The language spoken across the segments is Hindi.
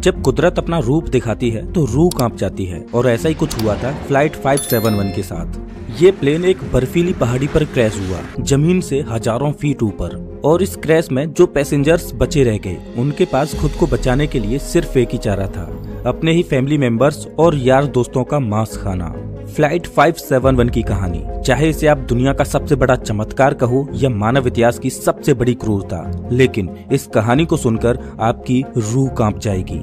जब कुदरत अपना रूप दिखाती है तो रूह कांप जाती है और ऐसा ही कुछ हुआ था फ्लाइट 571 के साथ। ये प्लेन एक बर्फीली पहाड़ी पर क्रैश हुआ, जमीन से हजारों फीट ऊपर। और इस क्रैश में जो पैसेंजर्स बचे रह गए उनके पास खुद को बचाने के लिए सिर्फ एक ही चारा था, अपने ही फैमिली मेंबर्स और यार दोस्तों का मांस खाना। फ्लाइट 571 की कहानी, चाहे इसे आप दुनिया का सबसे बड़ा चमत्कार कहो या मानव इतिहास की सबसे बड़ी क्रूरता, लेकिन इस कहानी को सुनकर आपकी रूह कांप जाएगी।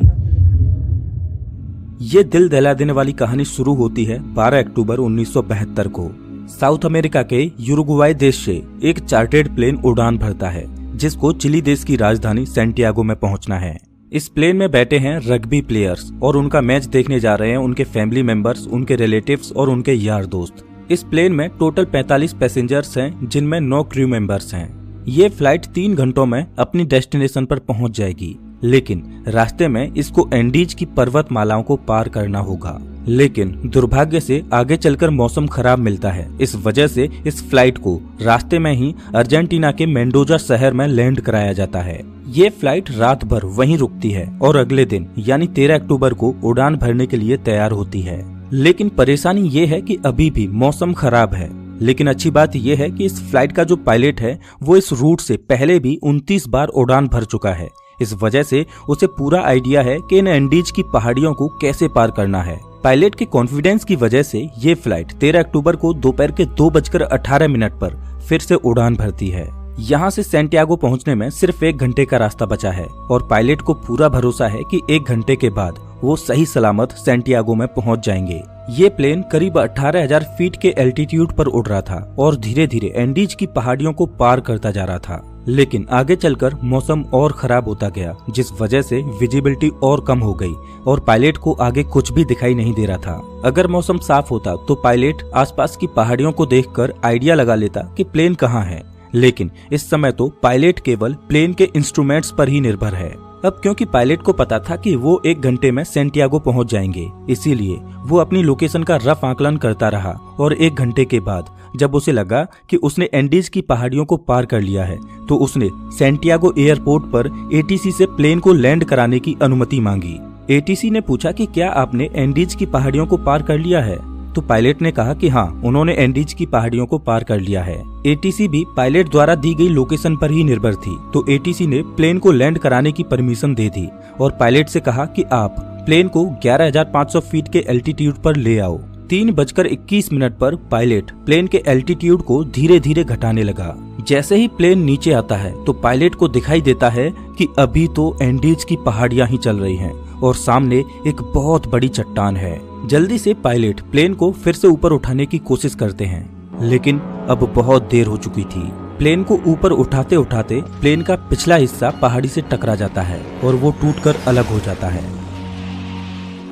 ये दिल दहला देने वाली कहानी शुरू होती है 12 अक्टूबर 1972 को। साउथ अमेरिका के यूरुग्वाई देश से एक चार्टर्ड प्लेन उड़ान भरता है जिसको चिली देश की राजधानी सैंटियागो में पहुंचना है। इस प्लेन में बैठे हैं रग्बी प्लेयर्स और उनका मैच देखने जा रहे हैं उनके फैमिली मेंबर्स, उनके रिलेटिव्स और उनके यार दोस्त। इस प्लेन में टोटल 45 पैसेंजर्स हैं जिनमें 9 क्रू मेंबर्स हैं। ये फ्लाइट 3 घंटों में अपनी डेस्टिनेशन पर पहुंच जाएगी, लेकिन रास्ते में इसको एंडीज की पर्वतमालाओं को पार करना होगा। लेकिन दुर्भाग्य से आगे चलकर मौसम खराब मिलता है। इस वजह से इस फ्लाइट को रास्ते में ही अर्जेंटीना के मेंडोजा शहर में लैंड कराया जाता है। ये फ्लाइट रात भर वहीं रुकती है और अगले दिन यानी 13 अक्टूबर को उड़ान भरने के लिए तैयार होती है। लेकिन परेशानी ये है कि अभी भी मौसम खराब है। लेकिन अच्छी बात यह है कि इस फ्लाइट का जो पायलट है वो इस रूट से पहले भी 29 बार उड़ान भर चुका है। इस वजह से उसे पूरा आइडिया है कि इन एंडीज की पहाड़ियों को कैसे पार करना है। पायलट के कॉन्फिडेंस की वजह से ये फ्लाइट 13 अक्टूबर को दोपहर के 2:18 पर फिर से उड़ान भरती है। यहाँ से सैंटियागो पहुँचने में सिर्फ 1 घंटे का रास्ता बचा है और पायलट को पूरा भरोसा है कि 1 घंटे के बाद वो सही सलामत सैंटियागो में पहुँच जाएंगे। ये प्लेन करीब 18,000 फीट के एल्टीट्यूड पर उड़ रहा था और धीरे धीरे एंडीज की पहाड़ियों को पार करता जा रहा था। लेकिन आगे चलकर मौसम और खराब होता गया, जिस वजह से विजिबिलिटी और कम हो गई और पायलट को आगे कुछ भी दिखाई नहीं दे रहा था। अगर मौसम साफ होता तो पायलट आसपास की पहाड़ियों को देखकर आइडिया लगा लेता कि प्लेन कहाँ है, लेकिन इस समय तो पायलट केवल प्लेन के इंस्ट्रूमेंट्स पर ही निर्भर है। अब क्योंकि पायलट को पता था कि वो 1 घंटे में सैंटियागो पहुंच जाएंगे, इसीलिए वो अपनी लोकेशन का रफ आकलन करता रहा और 1 घंटे के बाद जब उसे लगा कि उसने एंडीज की पहाड़ियों को पार कर लिया है तो उसने सैंटियागो एयरपोर्ट पर एटीसी से प्लेन को लैंड कराने की अनुमति मांगी। एटीसी ने पूछा कि क्या आपने एंडीज की पहाड़ियों को पार कर लिया है? तो पायलट ने कहा कि हाँ, उन्होंने एंडीज की पहाड़ियों को पार कर लिया है। एटीसी भी पायलट द्वारा दी गई लोकेशन पर ही निर्भर थी, तो एटीसी ने प्लेन को लैंड कराने की परमिशन दे दी और पायलट से कहा कि आप प्लेन को 11,500 फीट के एल्टीट्यूड पर ले आओ। 3:21 पर पायलट प्लेन के एल्टीट्यूड को धीरे धीरे घटाने लगा। जैसे ही प्लेन नीचे आता है तो पायलट को दिखाई देता है कि अभी तो एंडीज की पहाड़ियां ही चल रही हैं और सामने एक बहुत बड़ी चट्टान है। जल्दी से पायलट प्लेन को फिर से ऊपर उठाने की कोशिश करते हैं, लेकिन अब बहुत देर हो चुकी थी। प्लेन को ऊपर उठाते उठाते प्लेन का पिछला हिस्सा पहाड़ी से टकरा जाता है और वो टूटकर अलग हो जाता है।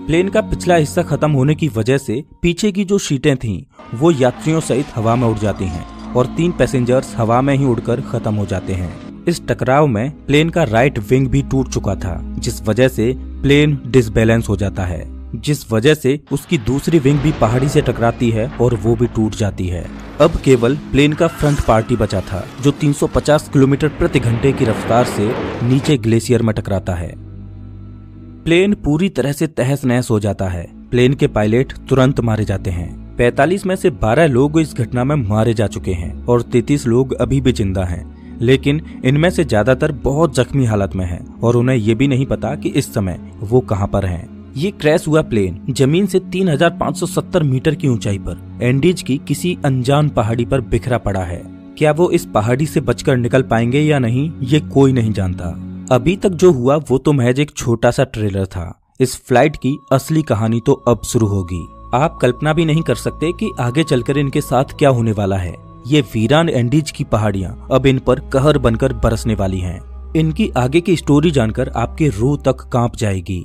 प्लेन का पिछला हिस्सा खत्म होने की वजह से पीछे की जो सीटें थीं वो यात्रियों सहित हवा में उड़ जाती हैं और 3 पैसेंजर्स हवा में ही उड़कर खत्म हो जाते हैं। इस टकराव में प्लेन का राइट विंग भी टूट चुका था, जिस वजह से प्लेन डिसबैलेंस हो जाता है, जिस वजह से उसकी दूसरी विंग भी पहाड़ी से टकराती है और वो भी टूट जाती है। अब केवल प्लेन का फ्रंट पार्ट ही बचा था जो 350 किलोमीटर प्रति घंटे की रफ्तार से नीचे ग्लेशियर में टकराता है। प्लेन पूरी तरह से तहस नहस हो जाता है। प्लेन के पायलट तुरंत मारे जाते हैं। 45 में से 12 लोग इस घटना में मारे जा चुके हैं और 33 लोग अभी भी जिंदा हैं, लेकिन इनमें से ज्यादातर बहुत जख्मी हालत में हैं और उन्हें ये भी नहीं पता कि इस समय वो कहां पर हैं। ये क्रैश हुआ प्लेन जमीन से 3,570 मीटर की ऊंचाई पर एंडीज की किसी अनजान पहाड़ी पर बिखरा पड़ा है। क्या वो इस पहाड़ी से बचकर निकल पाएंगे या नहीं, ये कोई नहीं जानता। अभी तक जो हुआ वो तो महज एक छोटा सा ट्रेलर था। इस फ्लाइट की असली कहानी तो अब शुरू होगी। आप कल्पना भी नहीं कर सकते कि आगे चलकर इनके साथ क्या होने वाला है। ये वीरान एंडीज की पहाड़ियां अब इन पर कहर बनकर बरसने वाली हैं। इनकी आगे की स्टोरी जानकर आपकी रूह तक कांप जाएगी।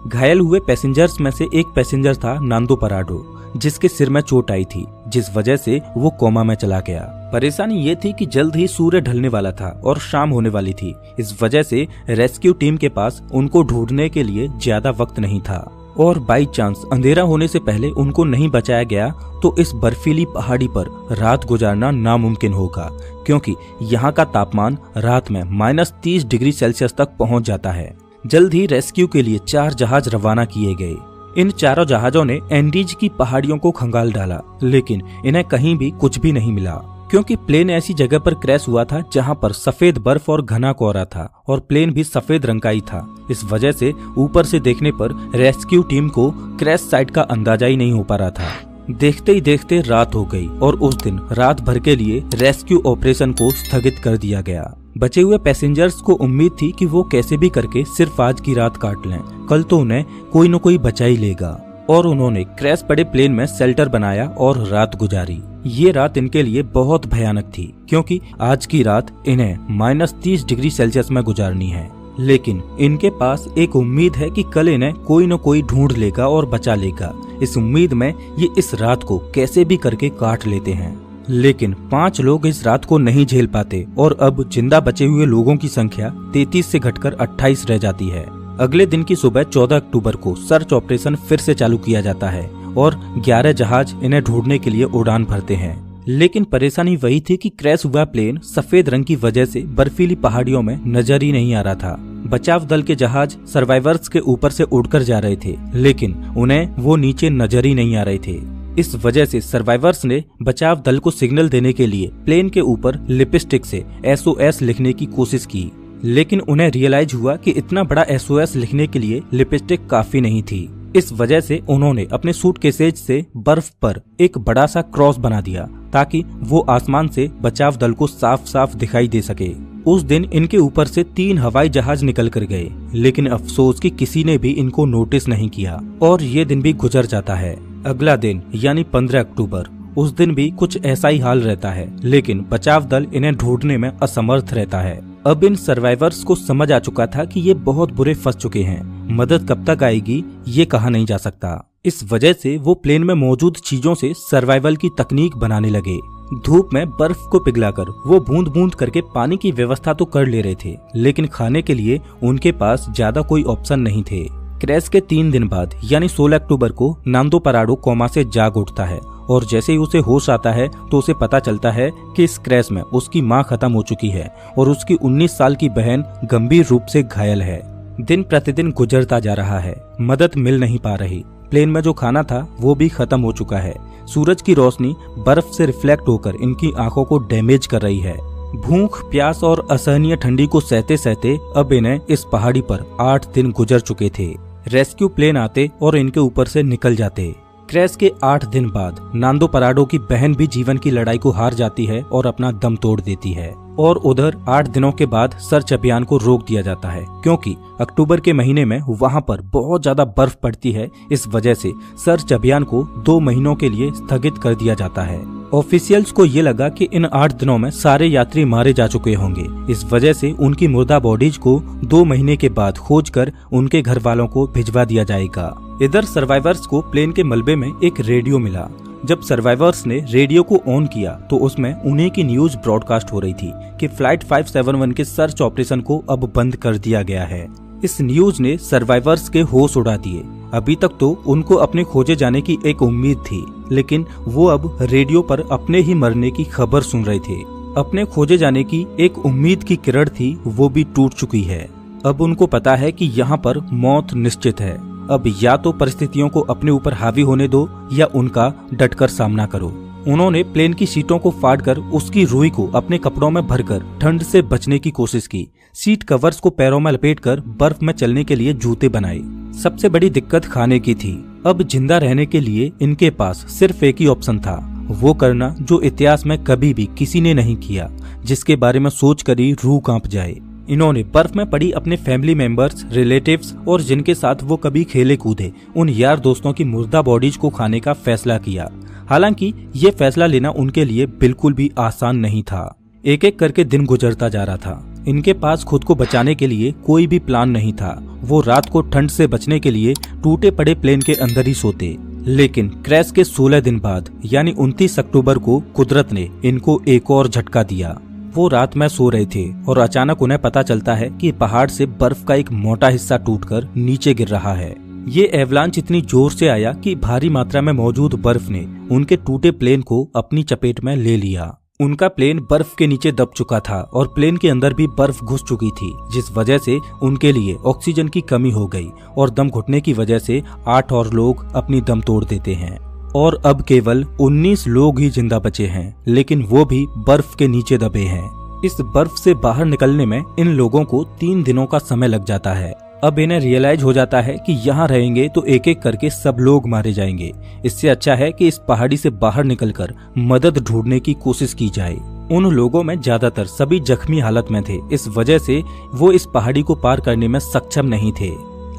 घायल हुए पैसेंजर्स में से एक पैसेंजर था नांदो पराडो, जिसके सिर में चोट आई थी, जिस वजह से वो कोमा में चला गया। परेशानी ये थी कि जल्द ही सूर्य ढलने वाला था और शाम होने वाली थी। इस वजह से रेस्क्यू टीम के पास उनको ढूंढने के लिए ज्यादा वक्त नहीं था और बाई चांस अंधेरा होने से पहले उनको नहीं बचाया गया तो इस बर्फीली पहाड़ी पर रात गुजारना नामुमकिन होगा, क्योंकि यहाँ का तापमान रात में -30 डिग्री सेल्सियस तक पहुँच जाता है। जल्द ही रेस्क्यू के लिए 4 जहाज रवाना किए गए। इन चारों जहाजों ने एंडीज की पहाड़ियों को खंगाल डाला, लेकिन इन्हें कहीं भी कुछ भी नहीं मिला, क्योंकि प्लेन ऐसी जगह पर क्रैश हुआ था जहां पर सफेद बर्फ और घना कोहरा था और प्लेन भी सफेद रंग का ही था। इस वजह से ऊपर से देखने पर रेस्क्यू टीम को क्रैश साइट का अंदाजा ही नहीं हो पा रहा था। देखते ही देखते रात हो गई और उस दिन रात भर के लिए रेस्क्यू ऑपरेशन को स्थगित कर दिया गया। बचे हुए पैसेंजर्स को उम्मीद थी कि वो कैसे भी करके सिर्फ आज की रात काट लें, कल तो उन्हें कोई न कोई बचा ही लेगा। और उन्होंने क्रैश पड़े प्लेन में शेल्टर बनाया और रात गुजारी। ये रात इनके लिए बहुत भयानक थी, क्योंकि आज की रात इन्हें -30 डिग्री सेल्सियस में गुजारनी है। लेकिन इनके पास एक उम्मीद है कि कल इन्हें कोई न कोई ढूंढ लेगा और बचा लेगा। इस उम्मीद में ये इस रात को कैसे भी करके काट लेते हैं। लेकिन 5 लोग इस रात को नहीं झेल पाते और अब जिंदा बचे हुए लोगों की संख्या 33 से घटकर 28 रह जाती है। अगले दिन की सुबह 14 अक्टूबर को सर्च ऑपरेशन फिर से चालू किया जाता है और 11 जहाज इन्हें ढूंढने के लिए उड़ान भरते हैं। लेकिन परेशानी वही थी कि क्रैश हुआ प्लेन सफेद रंग की वजह से बर्फीली पहाड़ियों में नजर ही नहीं आ रहा था। बचाव दल के जहाज सर्वाइवर्स के ऊपर से उड़कर जा रहे थे, लेकिन उन्हें वो नीचे नजर ही नहीं आ रहे थे। इस वजह से सर्वाइवर्स ने बचाव दल को सिग्नल देने के लिए प्लेन के ऊपर लिपस्टिक से SOS लिखने की कोशिश की, लेकिन उन्हें रियलाइज हुआ कि इतना बड़ा SOS लिखने के लिए लिपस्टिक काफी नहीं थी। इस वजह से उन्होंने अपने सूटकेसेज से बर्फ पर एक बड़ा सा क्रॉस बना दिया ताकि वो आसमान से बचाव दल को साफ साफ दिखाई दे सके। उस दिन इनके ऊपर से 3 हवाई जहाज निकल कर गए, लेकिन अफसोस कि किसी ने भी इनको नोटिस नहीं किया और ये दिन भी गुजर जाता है। अगला दिन यानी 15 अक्टूबर, उस दिन भी कुछ ऐसा ही हाल रहता है, लेकिन बचाव दल इन्हें ढूंढने में असमर्थ रहता है। अब इन सर्वाइवर्स को समझ आ चुका था कि ये बहुत बुरे फंस चुके हैं। मदद कब तक आएगी ये कहा नहीं जा सकता। इस वजह से वो प्लेन में मौजूद चीजों से सर्वाइवल की तकनीक बनाने लगे। धूप में बर्फ को पिघलाकर वो बूंद बूंद करके पानी की व्यवस्था तो कर ले रहे थे, लेकिन खाने के लिए उनके पास ज्यादा कोई ऑप्शन नहीं थे। क्रैश के 3 दिन बाद यानी 16 अक्टूबर को नांदो पराडो कोमा से जाग उठता है और जैसे ही उसे होश आता है तो उसे पता चलता है कि इस क्रैश में उसकी मां खत्म हो चुकी है और उसकी 19 साल की बहन गंभीर रूप से घायल है। दिन प्रतिदिन गुजरता जा रहा है, मदद मिल नहीं पा रही। प्लेन में जो खाना था वो भी खत्म हो चुका है। सूरज की रोशनी बर्फ से रिफ्लेक्ट होकर इनकी आंखों को डैमेज कर रही है। भूख, प्यास और असहनीय ठंडी को सहते सहते अब इन्हें इस पहाड़ी पर 8 दिन गुजर चुके थे। रेस्क्यू प्लेन आते और इनके ऊपर से निकल जाते। क्रैश के 8 दिन बाद नांदो पराडो की बहन भी जीवन की लड़ाई को हार जाती है और अपना दम तोड़ देती है। और उधर 8 दिनों के बाद सर्च अभियान को रोक दिया जाता है, क्योंकि अक्टूबर के महीने में वहां पर बहुत ज्यादा बर्फ पड़ती है। इस वजह से सर्च अभियान को 2 महीनों के लिए स्थगित कर दिया जाता है। ऑफिशियल्स को ये लगा कि इन 8 दिनों में सारे यात्री मारे जा चुके होंगे। इस वजह से उनकी मुर्दा बॉडीज को 2 महीने के बाद खोजकर उनके घर वालों को भिजवा दिया जाएगा। इधर सर्वाइवर्स को प्लेन के मलबे में एक रेडियो मिला। जब सर्वाइवर्स ने रेडियो को ऑन किया तो उसमें उन्हीं की न्यूज ब्रॉडकास्ट हो रही थी कि फ्लाइट 571 के सर्च ऑपरेशन को अब बंद कर दिया गया है। इस न्यूज ने सर्वाइवर्स के होश उड़ा दिए। अभी तक तो उनको अपने खोजे जाने की एक उम्मीद थी, लेकिन वो अब रेडियो पर अपने ही मरने की खबर सुन रहे थे। अपने खोजे जाने की एक उम्मीद की किरण थी, वो भी टूट चुकी है। अब उनको पता है कि यहाँ पर मौत निश्चित है। अब या तो परिस्थितियों को अपने ऊपर हावी होने दो या उनका डटकर सामना करो। उन्होंने प्लेन की सीटों को फाड़कर उसकी रुई को अपने कपड़ों में भरकर ठंड से बचने की कोशिश की। सीट कवर्स को पैरों में लपेटकर बर्फ में चलने के लिए जूते बनाए। सबसे बड़ी दिक्कत खाने की थी। अब जिंदा रहने के लिए इनके पास सिर्फ एक ही ऑप्शन था, वो करना जो इतिहास में कभी भी किसी ने नहीं किया, जिसके बारे में सोचकर ही रूह कांप जाए। इन्होंने बर्फ में पड़ी अपने फैमिली मेंबर्स, रिलेटिव्स और जिनके साथ वो कभी खेले कूदे उन यार दोस्तों की मुर्दा बॉडीज को खाने का फैसला किया। हालांकि ये फैसला लेना उनके लिए बिल्कुल भी आसान नहीं था। एक एक करके दिन गुजरता जा रहा था। इनके पास खुद को बचाने के लिए कोई भी प्लान नहीं था। वो रात को ठंड से बचने के लिए टूटे पड़े प्लेन के अंदर ही सोते। लेकिन क्रैश के 16 दिन बाद यानी 29 अक्टूबर को कुदरत ने इनको एक और झटका दिया। वो रात में सो रहे थे और अचानक उन्हें पता चलता है कि पहाड़ से बर्फ का एक मोटा हिस्सा टूटकर नीचे गिर रहा है। ये एवलांच इतनी जोर से आया कि भारी मात्रा में मौजूद बर्फ ने उनके टूटे प्लेन को अपनी चपेट में ले लिया। उनका प्लेन बर्फ के नीचे दब चुका था और प्लेन के अंदर भी बर्फ घुस चुकी थी, जिस वजह से उनके लिए ऑक्सीजन की कमी हो गई और दम घुटने की वजह से 8 और लोग अपनी दम तोड़ देते हैं और अब केवल 19 लोग ही जिंदा बचे हैं, लेकिन वो भी बर्फ के नीचे दबे हैं। इस बर्फ से बाहर निकलने में इन लोगों को 3 दिनों का समय लग जाता है। अब इन्हें रियलाइज हो जाता है कि यहाँ रहेंगे तो एक एक करके सब लोग मारे जाएंगे। इससे अच्छा है कि इस पहाड़ी से बाहर निकलकर मदद ढूंढने की कोशिश की जाए। उन लोगों में ज्यादातर सभी जख्मी हालत में थे, इस वजह से वो इस पहाड़ी को पार करने में सक्षम नहीं थे।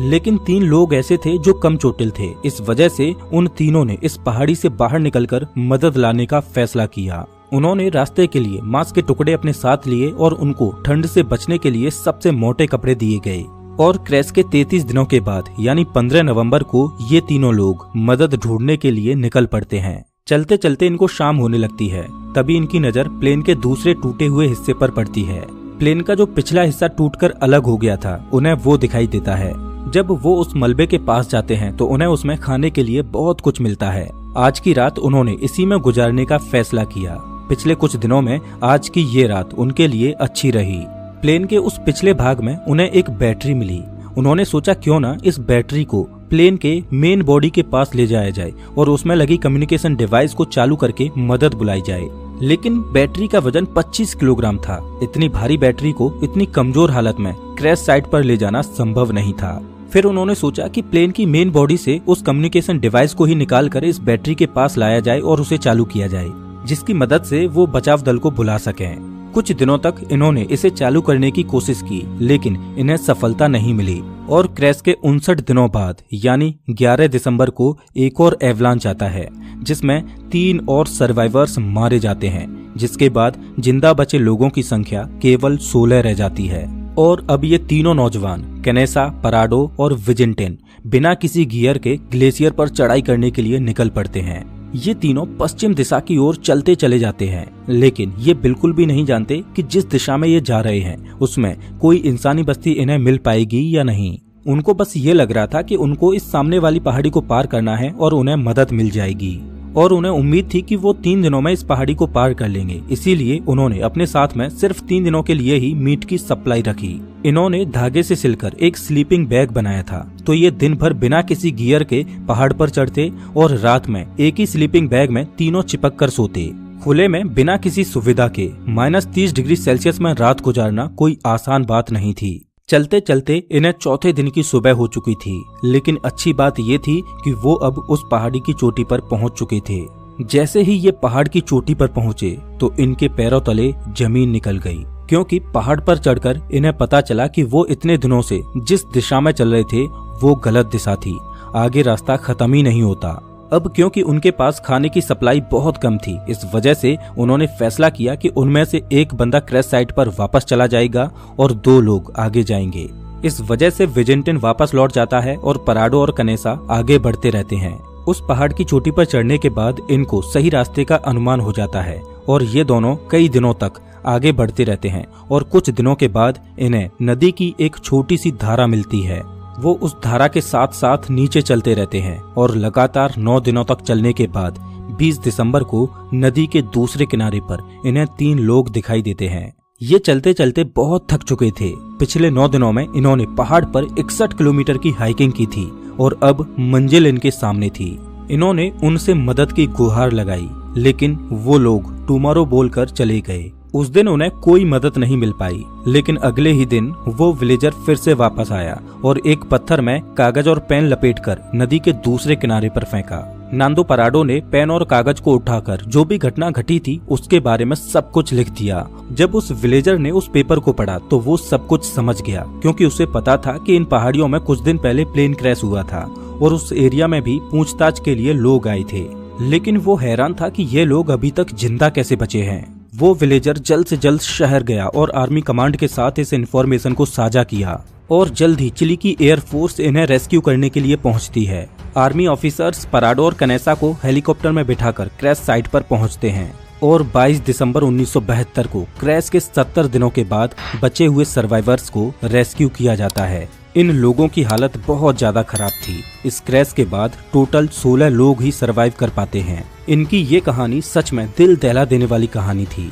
लेकिन 3 लोग ऐसे थे जो कम चोटिल थे, इस वजह से उन तीनों ने इस पहाड़ी से बाहर निकलकर मदद लाने का फैसला किया। उन्होंने रास्ते के लिए मांस के टुकड़े अपने साथ लिए और उनको ठंड से बचने के लिए सबसे मोटे कपड़े दिए गए। और क्रैश के 33 दिनों के बाद यानी 15 नवंबर को ये तीनों लोग मदद ढूंढने के लिए निकल पड़ते हैं। चलते चलते इनको शाम होने लगती है, तभी इनकी नजर प्लेन के दूसरे टूटे हुए हिस्से पर पड़ती है। प्लेन का जो पिछला हिस्सा टूटकर अलग हो गया था, उन्हें वो दिखाई देता है। जब वो उस मलबे के पास जाते हैं तो उन्हें उसमें खाने के लिए बहुत कुछ मिलता है। आज की रात उन्होंने इसी में गुजारने का फैसला किया। पिछले कुछ दिनों में आज की ये रात उनके लिए अच्छी रही। प्लेन के उस पिछले भाग में उन्हें एक बैटरी मिली। उन्होंने सोचा क्यों ना इस बैटरी को प्लेन के मेन बॉडी के पास ले जाया जाए और उसमें लगी कम्युनिकेशन डिवाइस को चालू करके मदद बुलाई जाए। लेकिन बैटरी का वजन 25 किलोग्राम था। इतनी भारी बैटरी को इतनी कमजोर हालत में क्रैश साइट पर ले जाना संभव नहीं था। फिर उन्होंने सोचा कि प्लेन की मेन बॉडी से उस कम्युनिकेशन डिवाइस को ही निकाल कर इस बैटरी के पास लाया जाए और उसे चालू किया जाए, जिसकी मदद से वो बचाव दल को बुला सकें। कुछ दिनों तक इन्होंने इसे चालू करने की कोशिश की, लेकिन इन्हें सफलता नहीं मिली और क्रैश के 59 दिनों बाद यानी 11 दिसंबर को एक और एवलांच आता है, जिसमें 3 और सर्वाइवर्स मारे जाते हैं, जिसके बाद जिंदा बचे लोगों की संख्या केवल 16 रह जाती है। और अब ये तीनों नौजवान कैनेसा, पराडो और विजिंटेन बिना किसी गियर के ग्लेशियर पर चढ़ाई करने के लिए निकल पड़ते हैं। ये तीनों पश्चिम दिशा की ओर चलते चले जाते हैं, लेकिन ये बिल्कुल भी नहीं जानते कि जिस दिशा में ये जा रहे हैं उसमें कोई इंसानी बस्ती इन्हें मिल पाएगी या नहीं। उनको बस ये लग रहा था कि उनको इस सामने वाली पहाड़ी को पार करना है और उन्हें मदद मिल जाएगी, और उन्हें उम्मीद थी कि वो 3 दिनों में इस पहाड़ी को पार कर लेंगे। इसीलिए उन्होंने अपने साथ में सिर्फ 3 दिनों के लिए ही मीट की सप्लाई रखी। इन्होंने धागे से सिलकर एक स्लीपिंग बैग बनाया था, तो ये दिन भर बिना किसी गियर के पहाड़ पर चढ़ते और रात में एक ही स्लीपिंग बैग में तीनों चिपक कर सोते। खुले में बिना किसी सुविधा के -30 डिग्री सेल्सियस में रात गुजारना कोई आसान बात नहीं थी। चलते चलते इन्हें चौथे दिन की सुबह हो चुकी थी, लेकिन अच्छी बात ये थी कि वो अब उस पहाड़ी की चोटी पर पहुंच चुके थे। जैसे ही ये पहाड़ की चोटी पर पहुंचे तो इनके पैरों तले जमीन निकल गई, क्योंकि पहाड़ पर चढ़कर इन्हें पता चला कि वो इतने दिनों से जिस दिशा में चल रहे थे वो गलत दिशा थी। आगे रास्ता खत्म ही नहीं होता। अब क्योंकि उनके पास खाने की सप्लाई बहुत कम थी, इस वजह से उन्होंने फैसला किया कि उनमें से एक बंदा क्रैश साइट पर वापस चला जाएगा और 2 लोग आगे जाएंगे। इस वजह से विजिंटन वापस लौट जाता है और पराडो और कनेसा आगे बढ़ते रहते हैं। उस पहाड़ की चोटी पर चढ़ने के बाद इनको सही रास्ते का अनुमान हो जाता है और ये दोनों कई दिनों तक आगे बढ़ते रहते हैं और कुछ दिनों के बाद इन्हें नदी की एक छोटी सी धारा मिलती है। वो उस धारा के साथ साथ नीचे चलते रहते हैं और लगातार 9 दिनों तक चलने के बाद 20 दिसंबर को नदी के दूसरे किनारे पर इन्हें 3 लोग दिखाई देते हैं। ये चलते चलते बहुत थक चुके थे। पिछले 9 दिनों में इन्होंने पहाड़ पर 61 किलोमीटर की हाइकिंग की थी और अब मंजिल इनके सामने थी। इन्होंने उनसे मदद की गुहार लगाई, लेकिन वो लोग टुमारो बोलकर चले गए। उस दिन उन्हें कोई मदद नहीं मिल पाई, लेकिन अगले ही दिन वो विलेजर फिर से वापस आया और एक पत्थर में कागज और पेन लपेटकर नदी के दूसरे किनारे पर फेंका। नांदो पराडो ने पेन और कागज को उठाकर जो भी घटना घटी थी उसके बारे में सब कुछ लिख दिया। जब उस विलेजर ने उस पेपर को पढ़ा तो वो सब कुछ समझ गया, क्योंकि उसे पता था कि इन पहाड़ियों में कुछ दिन पहले प्लेन क्रैश हुआ था और उस एरिया में भी पूछताछ के लिए लोग आए थे। लेकिन वो हैरान था कि ये लोग अभी तक जिंदा कैसे बचे हैं। वो विलेजर जल्द से जल्द शहर गया और आर्मी कमांड के साथ इस इन्फॉर्मेशन को साझा किया और जल्द ही चिली की एयरफोर्स इन्हें रेस्क्यू करने के लिए पहुंचती है। आर्मी ऑफिसर्स पराडो और कनेसा को हेलीकॉप्टर में बिठाकर क्रैश साइट पर पहुंचते हैं और 22 दिसंबर 1972 को क्रैश के 70 दिनों के बाद बचे हुए सर्वाइवर्स को रेस्क्यू किया जाता है। इन लोगों की हालत बहुत ज्यादा खराब थी। इस क्रैश के बाद टोटल 16 लोग ही सर्वाइव कर पाते हैं। इनकी ये कहानी सच में दिल दहला देने वाली कहानी थी।